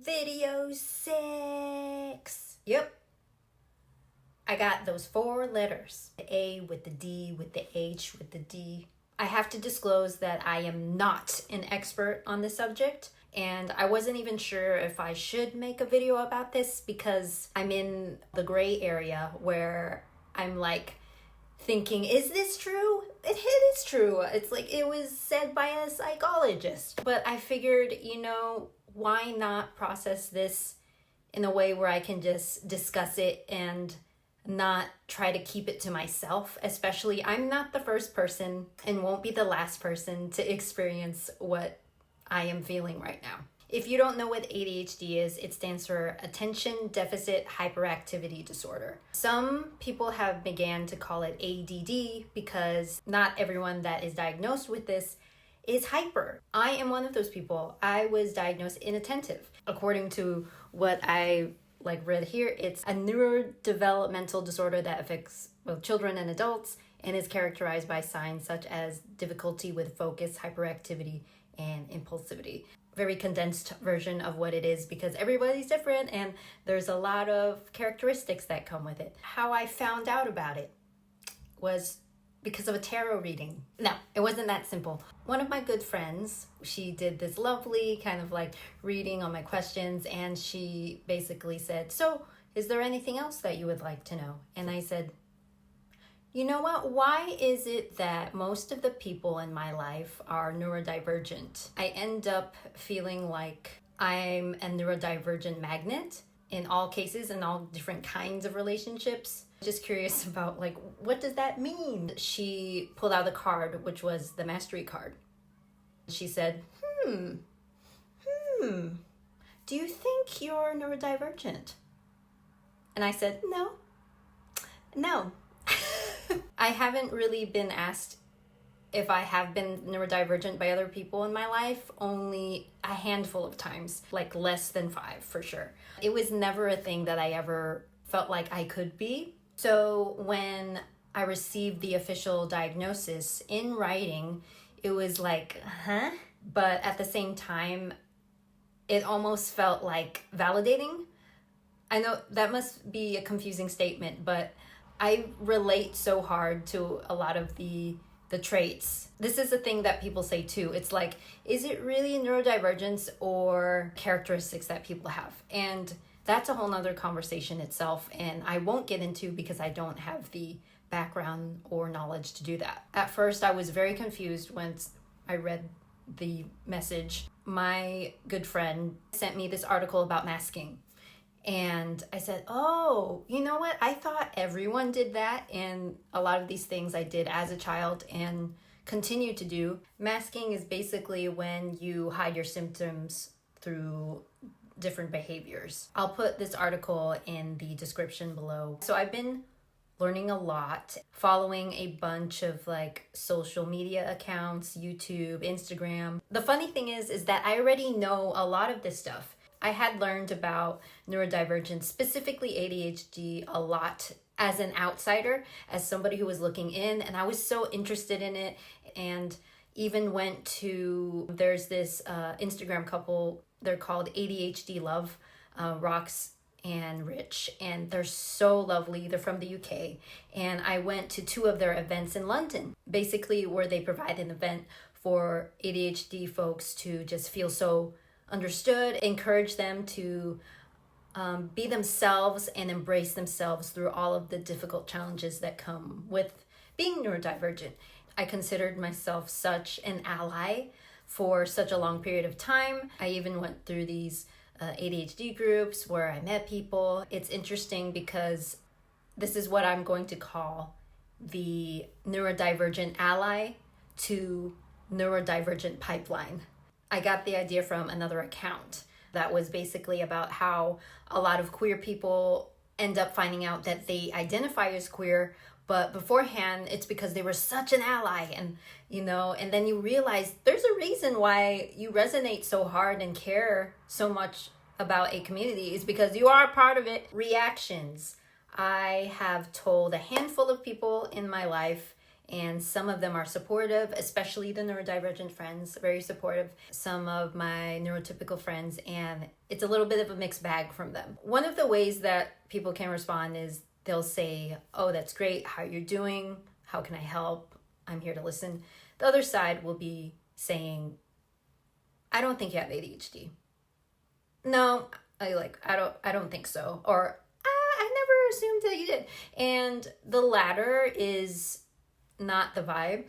Video 6. Yep. I got those 4 letters. The A with the D with the H with the D. I have to disclose that I am not an expert on this subject, and I wasn't even sure if I should make a video about this because I'm in the gray area where I'm like thinking, is this true? It is true. It's like it was said by a psychologist. But I figured, why not process this in a way where I can just discuss it and not try to keep it to myself. Especially, I'm not the first person and won't be the last person to experience what I am feeling right now. If you don't know what ADHD is, it stands for Attention Deficit Hyperactivity Disorder. Some people have began to call it ADD because not everyone that is diagnosed with this is hyper. I am one of those people. I was diagnosed inattentive. According to what I read here, it's a neurodevelopmental disorder that affects both children and adults and is characterized by signs such as difficulty with focus, hyperactivity, and impulsivity. Very condensed version of what it is because everybody's different and there's a lot of characteristics that come with it. How I found out about it was because of a tarot reading. No, it wasn't that simple. One of my good friends, she did this lovely kind of reading on my questions, and she basically said, so is there anything else that you would like to know? And I said, you know what? Why is it that most of the people in my life are neurodivergent? I end up feeling like I'm a neurodivergent magnet in all cases, in all different kinds of relationships. Just curious about what does that mean? She pulled out a card, which was the mastery card. She said, do you think you're neurodivergent? And I said, no. I haven't really been asked if I have been neurodivergent by other people in my life, only a handful of times, less than 5 for sure. It was never a thing that I ever felt like I could be. So when I received the official diagnosis in writing, it was huh? But at the same time, it almost felt validating. I know that must be a confusing statement, but I relate so hard to a lot of the traits. This is a thing that people say too. It's is it really neurodivergence or characteristics that people have? And that's a whole nother conversation itself, and I won't get into because I don't have the background or knowledge to do that. At first, I was very confused when I read the message. My good friend sent me this article about masking. And I said, oh, you know what? I thought everyone did that. And a lot of these things I did as a child and continue to do. Masking is basically when you hide your symptoms through different behaviors. I'll put this article in the description below. So I've been learning a lot, following a bunch of social media accounts, YouTube, Instagram. The funny thing is that I already know a lot of this stuff. I had learned about neurodivergence, specifically ADHD, a lot as an outsider, as somebody who was looking in, and I was so interested in it, and even went to, there's this Instagram couple, they're called ADHD Love, Rox and Rich, and they're so lovely. They're from the UK, and I went to 2 of their events in London, basically where they provide an event for ADHD folks to just feel so understood, encourage them to be themselves and embrace themselves through all of the difficult challenges that come with being neurodivergent. I considered myself such an ally for such a long period of time. I even went through these ADHD groups where I met people. It's interesting because this is what I'm going to call the neurodivergent ally to neurodivergent pipeline. I got the idea from another account that was basically about how a lot of queer people end up finding out that they identify as queer, but beforehand it's because they were such an ally, and and then you realize there's a reason why you resonate so hard and care so much about a community is because you are a part of it. Reactions. I have told a handful of people in my life and some of them are supportive, especially the neurodivergent friends, very supportive. Some of my neurotypical friends, and it's a little bit of a mixed bag from them. One of the ways that people can respond is they'll say, oh, that's great, how you're doing, how can I help, I'm here to listen. The other side will be saying, I don't think you have ADHD. No, I don't think so. Or I never assumed that you did. And the latter is not the vibe.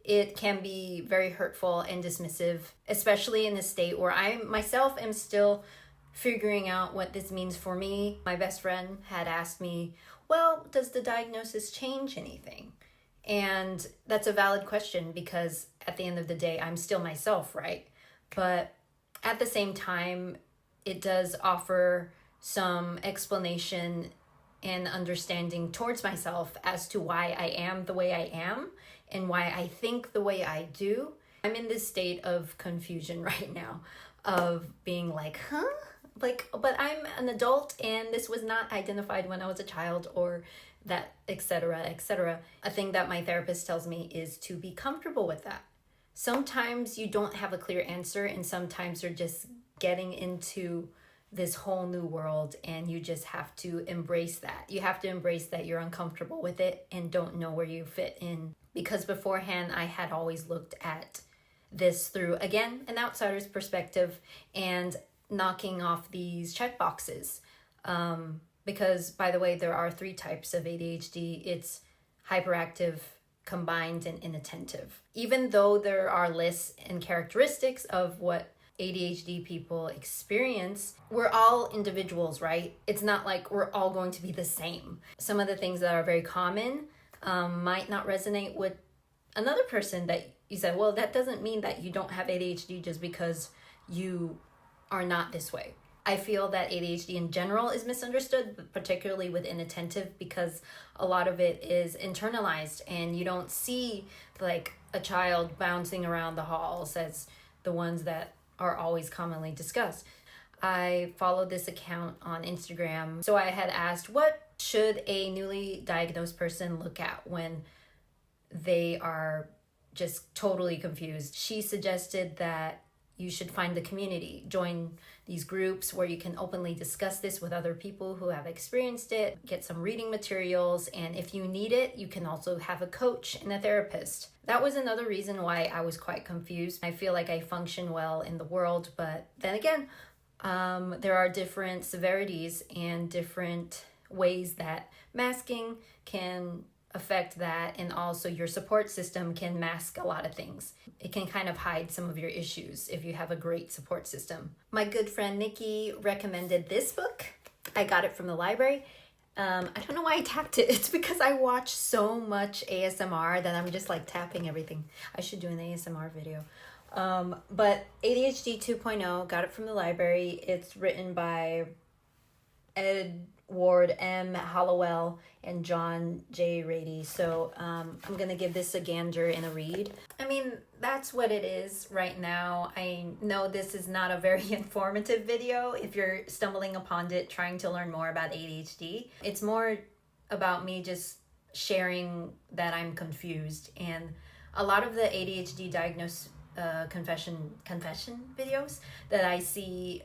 It can be very hurtful and dismissive, especially in this state where I myself am still figuring out what this means for me. My best friend had asked me, well, does the diagnosis change anything? And that's a valid question, because at the end of the day, I'm still myself, right? But at the same time, it does offer some explanation and understanding towards myself as to why I am the way I am and why I think the way I do. I'm in this state of confusion right now of being like, huh? But I'm an adult and this was not identified when I was a child, or that, etc., etc. A thing that my therapist tells me is to be comfortable with that. Sometimes you don't have a clear answer, and sometimes you're just getting into this whole new world, and you just have to embrace that. You have to embrace that you're uncomfortable with it and don't know where you fit in. Because beforehand, I had always looked at this through, again, an outsider's perspective and knocking off these check boxes. Because, by the way, there are 3 types of ADHD. It's hyperactive, combined, and inattentive. Even though there are lists and characteristics of what ADHD people experience, we're all individuals, right? It's not like we're all going to be the same. Some of the things that are very common might not resonate with another person that you said, well, that doesn't mean that you don't have ADHD just because you are not this way. I feel that ADHD in general is misunderstood, but particularly with inattentive, because a lot of it is internalized and you don't see like a child bouncing around the halls as the ones that are always commonly discussed. I followed this account on Instagram. So I had asked, what should a newly diagnosed person look at when they are just totally confused? She suggested that you should find the community, join these groups where you can openly discuss this with other people who have experienced it, get some reading materials, and if you need it, you can also have a coach and a therapist. That was another reason why I was quite confused. I feel like I function well in the world, but then again, there are different severities and different ways that masking can affect that, and also your support system can mask a lot of things. It can kind of hide some of your issues if you have a great support system. My good friend Nikki recommended this book. I got it from the library. I don't know why I tapped it. It's because I watch so much ASMR that I'm just like tapping everything. I should do an ASMR video. But ADHD 2.0, got it from the library. It's written by Edward M. Hallowell and John J. Rady. So I'm going to give this a gander and a read. I mean, that's what it is right now. I know this is not a very informative video if you're stumbling upon it trying to learn more about ADHD. It's more about me just sharing that I'm confused. And a lot of the ADHD diagnosis confession videos that I see,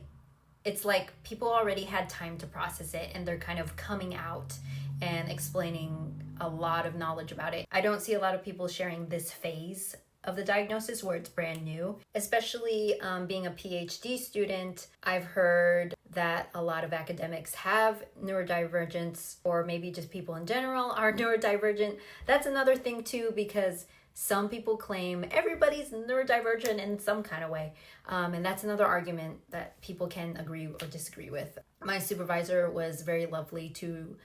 it's like people already had time to process it and they're kind of coming out and explaining a lot of knowledge about it. I don't see a lot of people sharing this phase of the diagnosis where it's brand new. Especially being a PhD student, I've heard that a lot of academics have neurodivergence, or maybe just people in general are neurodivergent. That's another thing too, because some people claim everybody's neurodivergent in some kind of way. And that's another argument that people can agree or disagree with. My supervisor was very lovely to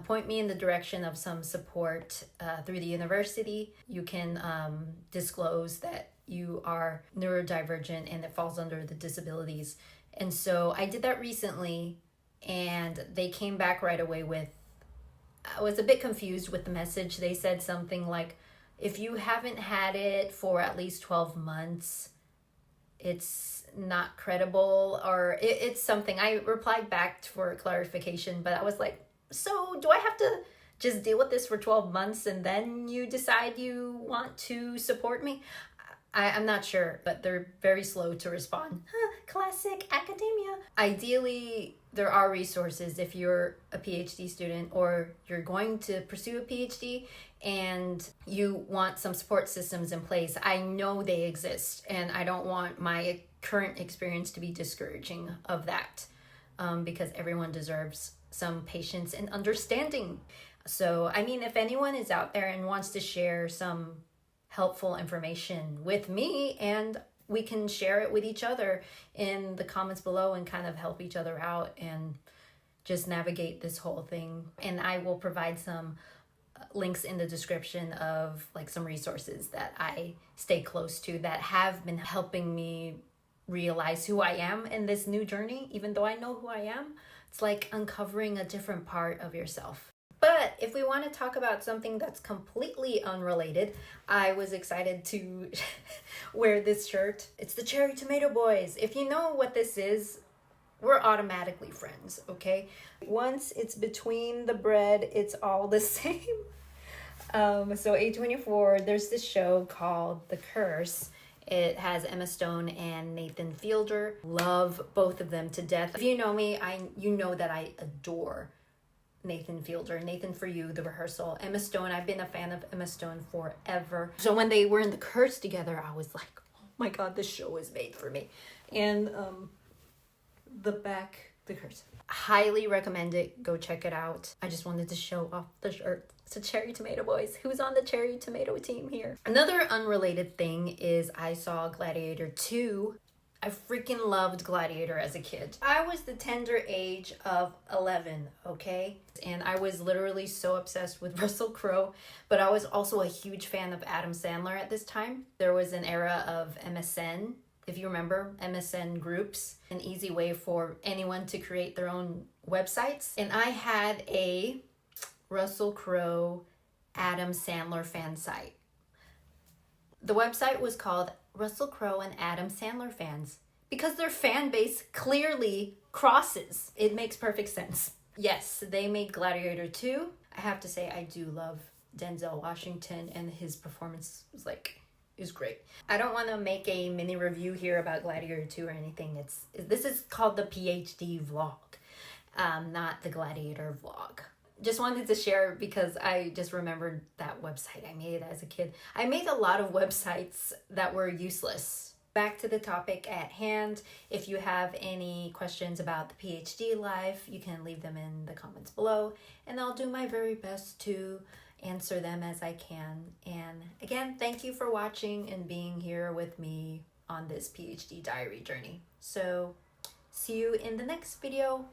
point me in the direction of some support through the university. You can disclose that you are neurodivergent and it falls under the disabilities. And so I did that recently, and they came back right away with, I was a bit confused with the message. They said something like, if you haven't had it for at least 12 months, it's not credible, or it's something. I replied back for clarification, but I was like, so do I have to just deal with this for 12 months and then you decide you want to support me? I'm not sure, but they're very slow to respond. Classic academia. Ideally, there are resources if you're a PhD student or you're going to pursue a PhD and you want some support systems in place. I know they exist, and I don't want my current experience to be discouraging of that, because everyone deserves some patience and understanding. So, I mean, if anyone is out there and wants to share some helpful information with me, and we can share it with each other in the comments below and kind of help each other out and just navigate this whole thing. And I will provide some links in the description of like some resources that I stay close to that have been helping me realize who I am in this new journey. Even though I know who I am, it's like uncovering a different part of yourself. But if we want to talk about something that's completely unrelated, I was excited to wear this shirt. It's the Cherry Tomato Boys. If you know what this is, we're automatically friends, okay? Once it's between the bread, it's all the same. So A24, there's this show called The Curse. It has Emma Stone and Nathan Fielder. Love both of them to death. If you know me, you know that I adore Nathan Fielder. Nathan For You, The Rehearsal, Emma Stone. I've been a fan of Emma Stone forever. So when they were in The Curse together, I was like, oh my god, this show is made for me. And The Curse. Highly recommend it. Go check it out. I just wanted to show off the shirt. It's a Cherry Tomato Boys. Who's on the Cherry Tomato team here? Another unrelated thing is I saw Gladiator 2. I freaking loved Gladiator as a kid. I was the tender age of 11, okay? And I was literally so obsessed with Russell Crowe, but I was also a huge fan of Adam Sandler at this time. There was an era of MSN, if you remember, MSN groups, an easy way for anyone to create their own websites. And I had a Russell Crowe, Adam Sandler Fansite. The website was called Russell Crowe and Adam Sandler fans because their fan base clearly crosses. It makes perfect sense. Yes, they made Gladiator 2. I have to say I do love Denzel Washington, and his performance is great. I don't want to make a mini review here about Gladiator 2 or anything. This is called the PhD vlog, not the Gladiator vlog. Just wanted to share because I just remembered that website I made as a kid. I made a lot of websites that were useless. Back to the topic at hand. If you have any questions about the PhD life, you can leave them in the comments below, and I'll do my very best to answer them as I can. And again, thank you for watching and being here with me on this PhD diary journey. So see you in the next video.